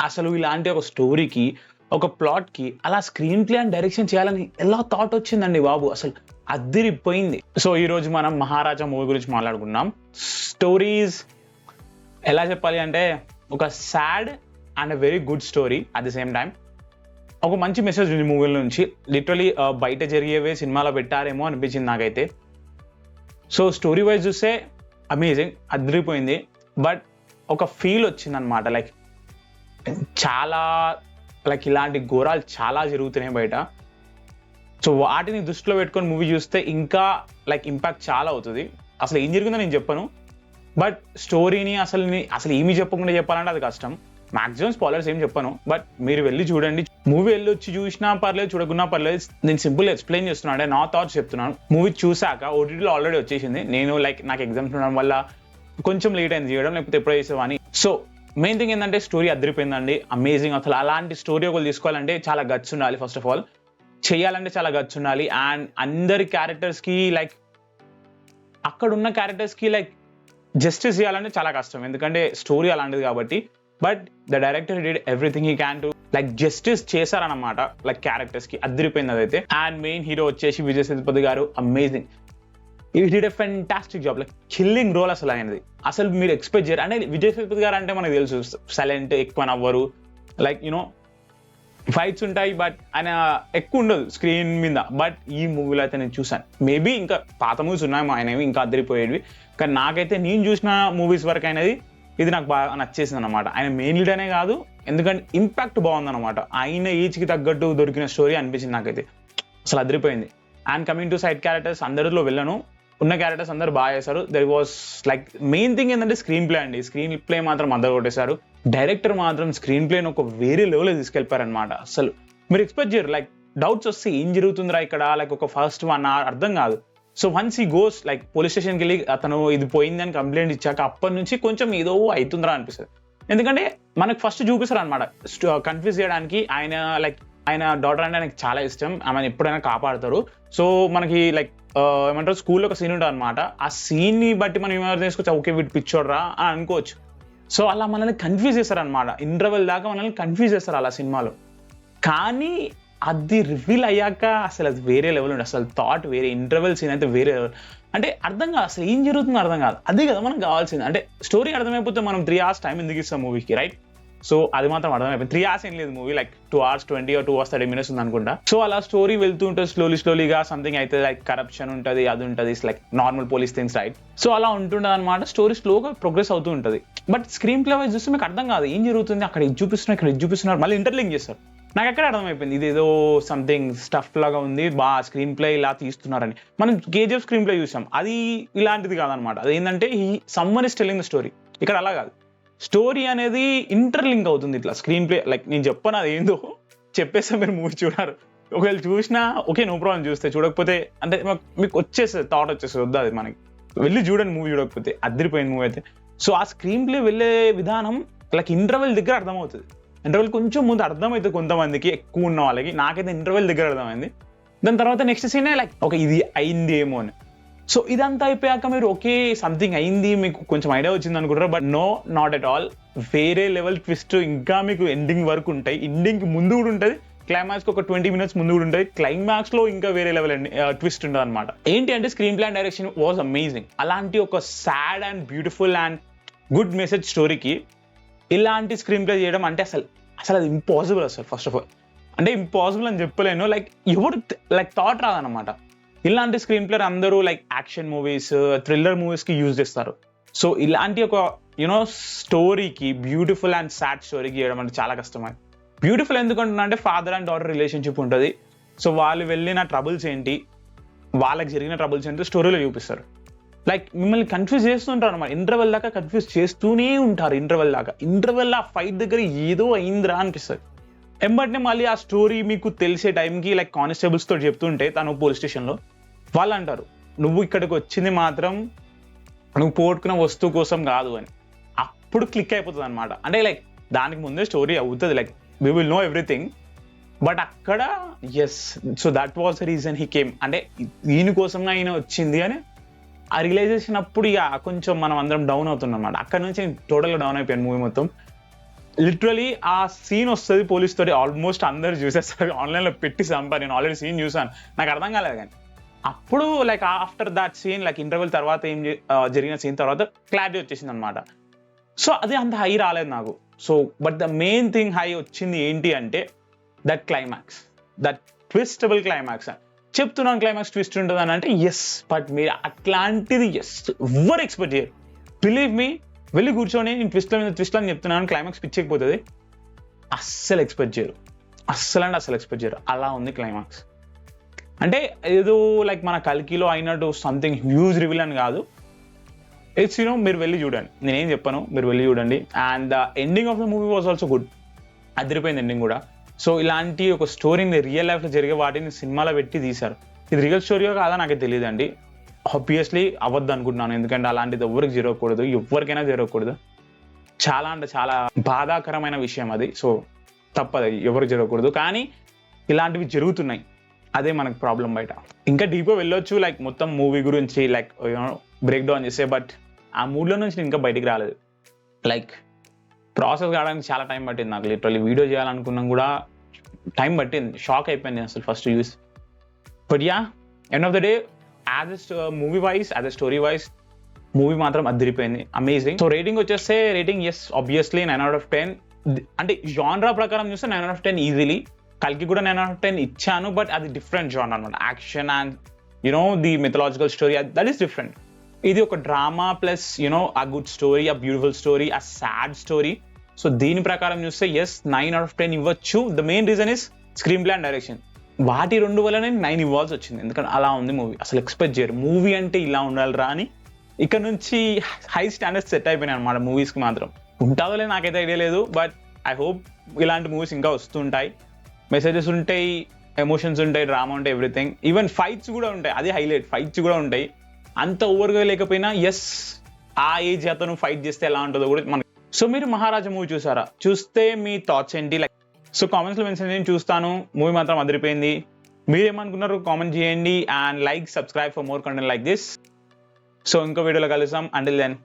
అసలు ఇలాంటి ఒక స్టోరీకి, ఒక ప్లాట్‌కి అలా స్క్రీన్ ప్లే అండ్ డైరెక్షన్ చేయాలని ఎలా థాట్ వచ్చిందండి బాబు! అసలు అద్దిరిపోయింది. సో, ఈరోజు మనం 'మహారాజా' మూవీ గురించి మాట్లాడుకుందాం. స్టోరీస్ ఎలా చెప్పాలి అంటే, ఒక sad and very good story at the same time. ఒక మంచి మెసేజ్ ఉంది మూవీలో నుంచి. లిటరల్లీ బయట జరిగేవే సినిమాలో పెట్టారేమో అనిపించింది నాకైతే. సో, స్టోరీ వైజ్ చూస్తే అమేజింగ్, అదిరిపోయింది. బట్ ఒక ఫీల్ వచ్చిందనమాట. చాలా ఇలాంటి ఘోరాలు చాలా జరుగుతున్నాయి బయట. సో, వాటిని దృష్టిలో పెట్టుకొని మూవీ చూస్తే ఇంకా ఇంపాక్ట్ చాలా అవుతుంది. అసలు ఏం జరిగిందో నేను చెప్పను. బట్ స్టోరీని అసలు ఏమీ చెప్పకుండా చెప్పాలంటే అది కష్టం. మాక్సిమం స్పాయిలర్స్ ఏం చెప్పను. బట్ మీరు వెళ్ళి చూడండి. మూవీ వెళ్ళొచ్చి చూసినా పర్లేదు, చూడకున్నా పర్లేదు. నేను సింపుల్ ఎక్స్ప్లెయిన్ చేస్తున్నాను, అంటే నా థాట్స్ చెప్తున్నాను. మూవీ చూసాక ఓటీటీలో ఆల్రెడీ వచ్చేసింది. నేను నాకు ఎగ్జామ్స్ ఉండడం వల్ల కొంచెం లేట్ అయింది చేయడం, లేకపోతే ఎప్పుడో చేసేవాని. సో మెయిన్ థింగ్ ఏంటంటే స్టోరీ అదిరిపోయిందండి, అమేజింగ్. అసలు అలాంటి స్టోరీ ఒకరు తీసుకోవాలంటే చాలా గట్స్ ఉండాలి. ఫస్ట్ ఆఫ్ ఆల్ చేయాలంటే చాలా గట్స్ ఉండాలి. అండ్ అందరి క్యారెక్టర్స్కి అక్కడ ఉన్న క్యారెక్టర్స్కి జస్టిస్ చేయాలంటే చాలా కష్టం, ఎందుకంటే స్టోరీ అలాంటిది కాబట్టి. But the director did everything he can to justice చేశారన్నమాట క్యారెక్టర్స్ కి. అదిరిపోయింది అదైతే. అండ్ మెయిన్ హీరో వచ్చేసి Vijay Sethupathi garu, amazing. He did a fantastic job, killing role అసలు ఆయనది. అసలు మీరు ఎక్స్పెక్ట్ చేయరు. అంటే విజయ్ సేతుపతి గారు అంటే మనకు తెలుసు, సైలెంట్, ఎక్కువ నవ్వరు, ఫైట్స్ ఉంటాయి, బట్ ఆయన ఎక్కువ ఉండదు స్క్రీన్ మీద. బట్ ఈ మూవీలో అయితే నేను చూసాను. మేబీ ఇంకా పాత మూవీస్ ఉన్నాయి ఆయనవి ఇంకా అదిరిపోయేవి, కానీ నాకైతే నేను చూసిన మూవీస్ వరకు అయినది ఇది నాకు బాగా నచ్చేసింది అనమాట. ఆయన మెయిన్ లీడ్ అనే కాదు, ఎందుకంటే ఇంపాక్ట్ బాగుందన్నమాట. ఆయన ఏజ్కి తగ్గట్టు దొరికిన స్టోరీ అనిపించింది నాకైతే. అసలు అదిరిపోయింది. And coming to side characters, అందరిలో వెళ్ళను, ఉన్న క్యారెక్టర్స్ అందరూ బాగా చేశారు. దెర్ వాస్ మెయిన్ థింగ్ ఏంటంటే స్క్రీన్ ప్లే అండి. స్క్రీన్ ప్లే మాత్రం అందరు కొట్టేశారు. డైరెక్టర్ మాత్రం స్క్రీన్ ప్లేని ఒక వేరే లెవెల్లో తీసుకెళ్ళిపోయారనమాట. అసలు మీరు ఎక్స్పెక్ట్ చేయరు. డౌట్స్ వస్తే ఏం జరుగుతుందిరా ఇక్కడ, ఒక ఫస్ట్ 1 hour అర్థం కాదు. సో వన్స్ ఈ గోస్ పోలీస్ స్టేషన్కి వెళ్ళి అతను ఇది పోయిందని కంప్లైంట్ ఇచ్చాక అప్పటి నుంచి కొంచెం ఏదో అవుతుందిరా అనిపిస్తుంది. ఎందుకంటే మనకు ఫస్ట్ చూపిస్తారు అనమాట కన్ఫ్యూజ్ చేయడానికి. ఆయన డాటర్ అంటే ఆయనకి చాలా ఇష్టం, ఆమెను ఎప్పుడైనా కాపాడతారు. సో మనకి ఏమంటారు, స్కూల్లో ఒక సీన్ ఉంటుంది అనమాట. ఆ సీన్ ని బట్టి మనం ఏమైనా తీసుకొచ్చా, ఓకే వీటి పిచ్చోడ్రా అని అనుకోవచ్చు. సో అలా మనల్ని కన్ఫ్యూజ్ చేస్తారనమాట. ఇంటర్వెల్ దాకా మనల్ని కన్ఫ్యూజ్ చేస్తారు అలా సినిమాలో. కానీ అది రివీల్ అయ్యాక అసలు అది వేరే లెవెల్ ఉంది. అసలు థాట్ వేరే, ఇంటర్వెల్ సీన్ అయితే వేరే లెవెల్. అంటే అర్థం కాదు, అసలు ఏం జరుగుతుందో అర్థం కాదు. అదే కదా మనకు కావాల్సింది. అంటే స్టోరీ అర్థమైపోతే మనం 3 hours టైం ఎందుకు ఇస్తాం మూవీకి, రైట్? సో అది మాత్రం అర్థమైపోయింది. 3 hours ఏం లేదు movie, 2 hours 20 or 2 hours 30 minutes ఉంది అనుకుంటా. సో అలా స్టోరీ వెళ్తూ ఉంటుంది స్లోలీగా సంథింగ్ అయితే కరప్షన్ ఉంటుంది, అది ఉంటుంది, normal police things, right? So అలా ఉంటుండదు అనమాట. స్టోరీ స్లోగా ప్రోగ్రెస్ అవుతూ ఉంటుంది. బట్ స్క్రీన్ ప్లే వైజ్ చూస్తే మీకు అర్థం కాదు ఏం జరుగుతుంది, అక్కడ ఇది చూపిస్తున్నారు, ఇక్కడ ఇది చూపిస్తున్నారు, మళ్ళీ ఇంటర్లింక్ చేస్తారు. నాకు ఎక్కడ అర్థమైపోయింది ఇదేదో సంథింగ్ స్టఫ్ లాగా ఉంది, బాగా స్క్రీన్ ప్లే ఇలా తీస్తున్నారని. మనం కేజీఎఫ్ స్క్రీన్ ప్లే చూసాం, అది ఇలాంటిది కాదనమాట. అది ఏంటంటే someone is telling the story. ఇక్కడ అలా కాదు, స్టోరీ అనేది ఇంటర్లింక్ అవుతుంది ఇట్లా స్క్రీన్ ప్లే. నేను చెప్పను అది ఏందో, చెప్పేస్తే మీరు మూవీ చూడారు. ఒకవేళ చూసినా ఓకే, నో ప్రాబ్లం. చూస్తే చూడకపోతే అంటే మీకు వచ్చేస్తుంది, థాట్ వచ్చేస్తుంది, వద్దు అది మనకి. వెళ్ళి చూడండి మూవీ, చూడకపోతే అదిరిపోయింది మూవీ అయితే. సో ఆ స్క్రీన్ ప్లే వెళ్ళే విధానం ఇంటర్వెల్ దగ్గర అర్థమవుతుంది. ఇంటర్వెల్ కొంచెం ముందు అర్థమవుతుంది కొంతమందికి, ఎక్కువ ఉన్న వాళ్ళకి. నాకైతే ఇంటర్వెల్ దగ్గర అర్థమైంది. దాని తర్వాత నెక్స్ట్ సీనే ఓకే ఇది అయింది ఏమో అని. సో ఇదంతా అయిపోయాక మీరు ఓకే సంథింగ్ అయింది, మీకు కొంచెం ఐడియా వచ్చింది అనుకుంటారు. But no, not at all. వేరే లెవెల్ ట్విస్ట్ ఇంకా మీకు ఎండింగ్ వరకు ఉంటాయి. ఎండింగ్కి ముందు కూడా ఉంటుంది, క్లైమాక్స్కి ఒక 20 minutes ముందు కూడా ఉంటుంది. క్లైమాక్స్ లో ఇంకా వేరే లెవెల్ ట్విస్ట్ ఉంటుంది అనమాట. ఏంటి అంటే screen play and direction was amazing. అలాంటి ఒక sad and beautiful and good message స్టోరీకి ఇలాంటి స్క్రీన్ ప్లే చేయడం అంటే అసలు అది ఇంపాసిబుల్. అసలు ఫస్ట్ ఆఫ్ ఆల్ అంటే ఇంపాసిబుల్ అని చెప్పలేను. ఎవరు థాట్ రాదనమాట. ఇలాంటి స్క్రీన్ ప్లే అందరూ యాక్షన్ మూవీస్, థ్రిల్లర్ మూవీస్ కి యూజ్ చేస్తారు. సో ఇలాంటి ఒక స్టోరీకి, బ్యూటిఫుల్ అండ్ సాడ్ స్టోరీకి చేయడం అంటే చాలా కష్టం. బ్యూటిఫుల్ ఎందుకంటున్నా అంటే ఫాదర్ అండ్ డాటర్ రిలేషన్షిప్ ఉంటుంది. సో వాళ్ళు వెళ్ళిన ట్రబుల్స్ ఏంటి, వాళ్ళకి జరిగిన ట్రబుల్స్ ఏంటో స్టోరీలో చూపిస్తారు. మిమ్మల్ని కన్ఫ్యూజ్ చేస్తుంటారు అనమాట. ఇంటర్వెల్ దాకా కన్ఫ్యూజ్ చేస్తూనే ఉంటారు. ఇంటర్వెల్ ఆ ఫైట్ దగ్గర ఏదో అయిందిరా అనిపిస్తుంది. ఎంబట్నే మళ్ళీ ఆ స్టోరీ మీకు తెలిసే టైంకి కానిస్టేబుల్స్ తోటి చెప్తుంటే, తను పోలీస్ స్టేషన్లో వాళ్ళు అంటారు, నువ్వు ఇక్కడికి వచ్చింది మాత్రం నువ్వు పోగొట్టుకున్న వస్తువు కోసం కాదు అని. అప్పుడు క్లిక్ అయిపోతుంది అనమాట. అంటే దానికి ముందే స్టోరీ అవుతుంది, we will know everything. But అక్కడ yes, so that was the reason he came. అంటే దీనికోసంగా ఆయన వచ్చింది అని ఆ రియలైజేషన్ అప్పుడు ఇక కొంచెం మనం అందరం డౌన్ అవుతున్నాం అన్నమాట. అక్కడ నుంచి టోటల్గా డౌన్ అయిపోయాను మూవీ మొత్తం. లిటరలీ ఆ సీన్ వస్తుంది పోలీస్ తోటి, ఆల్మోస్ట్ అందరు చూసేస్తారు ఆన్లైన్లో పెట్టి సంపా, నేను ఆల్రెడీ సీన్ చూసాను, నాకు అర్థం కాలేదు. కానీ అప్పుడు like after that scene, like interval తర్వాత జరిగిన సీన్ తర్వాత క్లారిటీ వచ్చేసింది అనమాట. సో అది అంత హై రాలేదు నాకు. So but the main thing high వచ్చింది ఏంటి అంటే దట్ క్లైమాక్స్, దట్ ట్విస్టబుల్ క్లైమాక్స్. చెప్తున్నాను క్లైమాక్స్ ట్విస్ట్ ఉంటుంది అని అంటే ఎస్, బట్ మీరు అట్లాంటిది ఎస్ ఎవరు ఎక్స్పెక్ట్ చేయరు. బిలీవ్ మీ, వెళ్ళి కూర్చొని నేను ట్విస్ట్ల మీద ట్విస్ట్ అని చెప్తున్నాను, క్లైమాక్స్ పిచ్చెక్కిపోతుంది, అస్సలు ఎక్స్పెక్ట్ చేయరు, అస్సలు అంటే అస్సలు ఎక్స్పెక్ట్ చేయరు. అలా ఉంది క్లైమాక్స్. అంటే ఏదో లైక్ మన కల్కిలో అయినట్టు సంథింగ్ హ్యూజ్ రివీల్ అని కాదు. ఇట్స్ మీరు వెళ్ళి చూడండి, నేనేం చెప్పాను, మీరు వెళ్ళి చూడండి. And the ending of the movie was also good, అదిరిపోయింది ఎండింగ్ కూడా. సో ఇలాంటి ఒక స్టోరీని రియల్ లైఫ్లో జరిగే వాటిని సినిమాలో పెట్టి తీశారు. ఇది రియల్ స్టోరీయో కాదా నాకు తెలియదండి, ఆబ్వియస్లీ అవ్వద్దు అనుకుంటున్నాను, ఎందుకంటే అలాంటిది ఎవరికి జరగకూడదు, ఎవరికైనా జరగకూడదు. చాలా అంటే చాలా బాధాకరమైన విషయం అది. సో తప్పదు, ఎవరికి జరగకూడదు, కానీ ఇలాంటివి జరుగుతున్నాయి, అదే మనకు ప్రాబ్లం. బయట ఇంకా డీప్గా వెళ్ళొచ్చు, లైక్ మొత్తం మూవీ గురించి లైక్ బ్రేక్ డౌన్ చేస్తే, బట్ ఆ మూడ్లో నుంచి నేను ఇంకా బయటికి రాలేదు. లైక్ ప్రాసెస్ కావడానికి చాలా టైం పట్టింది నాకు. లిటరల్లీ వీడియో చేయాలనుకున్నాం కూడా టైం పట్టింది, షాక్ అయిపోయింది అసలు first use. But yeah, end of the day as a movie wise, as a story wise movie మాత్రం అదిరిపోయింది, అమేజింగ్. సో రేటింగ్ వచ్చేస్తే, రేటింగ్ ఎస్ ఆబ్వియస్లీ 9/10. అంటే జాన్రా ప్రకారం చూస్తే 9/10 ఈజీలీ. కల్కి కూడా 9/10 ఇచ్చాను, బట్ అది డిఫరెంట్ జాన్ అనమాట, action and the mythological story, that is different. ఇది ఒక డ్రామా ప్లస్ ఆ గుడ్ స్టోరీ, ఆ బ్యూటిఫుల్ స్టోరీ, ఆ సాడ్ స్టోరీ. సో దీని ప్రకారం చూస్తే ఎస్ 9/10 ఇవ్వచ్చు. The main reason is screen play and direction. వాటి రెండు వల్లనే 9 ఇవ్వాల్సి వచ్చింది, ఎందుకంటే అలా ఉంది మూవీ. అసలు ఎక్స్పెక్ట్ చేయరు మూవీ అంటే ఇలా ఉండాలిరా అని. ఇక్కడ నుంచి హై స్టాండర్డ్స్ సెట్ అయిపోయినాయి అనమాట మూవీస్కి మాత్రం. ఉంటుందో లేదు నాకైతే ఐడియా లేదు, బట్ ఐ హోప్ ఇలాంటి మూవీస్ ఇంకా వస్తుంటాయి. మెసేజెస్ ఉంటాయి, ఎమోషన్స్ ఉంటాయి, డ్రామా ఉంటాయి, ఎవ్రీథింగ్. ఈవెన్ ఫైట్స్ కూడా ఉంటాయి, అది హైలైట్. ఫైట్స్ కూడా ఉంటాయి, అంత ఓవర్గా లేకపోయినా ఎస్ ఆ ఏజ్ అతను ఫైట్ చేస్తే ఎలా ఉంటుందో కూడా మనకి. సో మీరు మహారాజా మూవీ చూసారా? చూస్తే మీ థాట్స్ ఏంటి? లైక్ సో కామెంట్స్లో మెన్షన్ చేయండి, చూస్తాను. మూవీ మాత్రం అదిరిపోయింది. మీరేమనుకున్నారు కామెంట్ చేయండి. And like, subscribe for more content like this. So ఇంకో వీడియోలో కలుస్తాం. Until then